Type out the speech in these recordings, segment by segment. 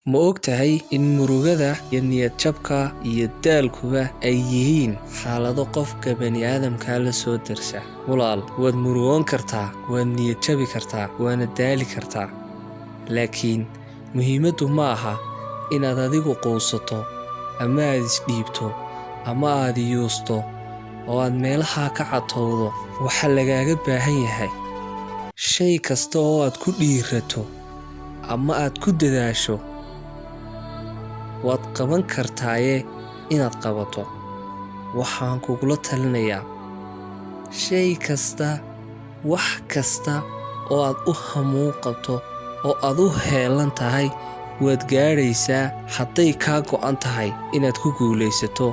Ma ogtahay in murugada iyo niyad-jabka iyo daalkuba ay yihiin xaalado qofka bani'aadamka la soo darsa? Walaal, waad murugoon kartaa, waad niyad-jabi kartaa, waana daali kartaa. Laakiin muhiimaddu ma aha inaad adigu quusato ama aad isdhiibto ama aad yuusto oo aad meelaha ka catowdo. Waxaa lagaaga baahan yahay shay kasta oo aad ku dhiirato ama aad ku dadaasho waad qaban kartaaye inaad qabato. Waxaan kugula talinayaa shay kasta, wax kasta oo aad u hamuun qabto oo aad u heelan tahay waad gaadhaysaa hadday kaa go'an tahay inaad ku guulaysato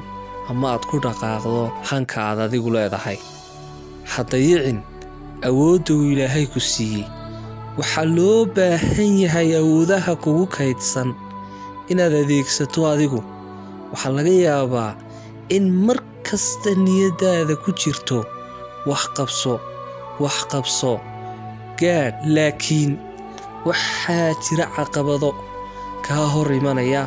ama aad ku dhaqaaqdo hanka aad adigu leedahay. Ha dayicin awoodda uu Ilaahay ku siiyey. Waxaa loo baahan yahay awoodaha kugu kaydsan inaad adeegsato adigu. Waxaa laga yaabaa in mar kasta niyadaada ku jirto wax qabso, gaadh. Laakiin waxaa jira caqabado kaa hor imanaya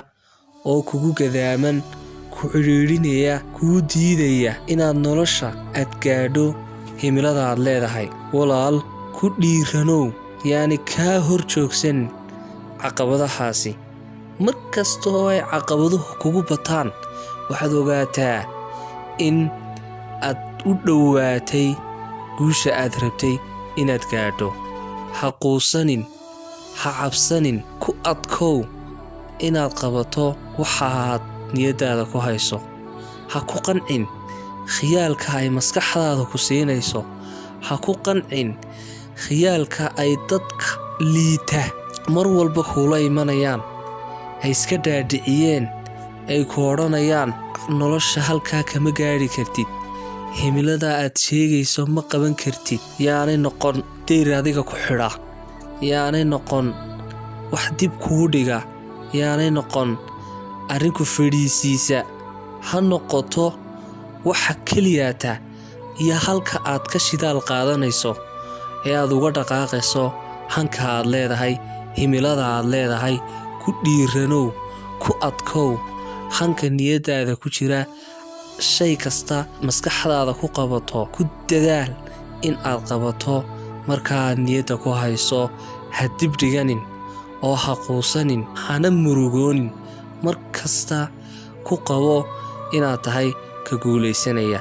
oo kugu gadaaman, ku cidhiidhinaya, kuu diidaya inaad nolosha aad gaadho himilada aad leedahay. Walaal, ku dhiiranow, yaani kaa hor joogsan caqabadahaasi. Mar kasta oo ay caqabaduhu kugu bataan waxaad ogaataa in aad u dhowaatay guusha aad rabtay inaad gaadho. Ha quusanin, ha cabsanin, ku adkow inaad qabato waxaad niyadaada ku hayso. Ha ku qancin khiyaalka ay maskaxdaada ku siinayso. Ha ku qancin khiyaalka ay dadka liita mar walba kuula imanayaan, ay iska dhaadhiciyeen, ay ku odhanayaan nolosha halkaa kama gaadhi kartid, himilada aad sheegayso ma qaban kartid. Yaanay noqon deyr adiga ku xidha, yaanay noqon wax dib kuu dhiga, yaanay noqon arrinku fadhiisiisa. Ha noqoto waxa keliyaata iyo halka aad ka shidaal qaadanayso ee aad uga dhaqaaqayso hanka aad leedahay, himilada aad leedahay. Ku dhiiranow, ku adkow hanka niyadaada ku jira. Shay kasta maskaxdaada ku qabato, ku dadaal in aad qabato markaaad niyadda ku hayso. Ha dib dhiganin oo ha quusanin, hana murugoonin. Mar kasta ku qabo inaad tahay ka guulaysanaya.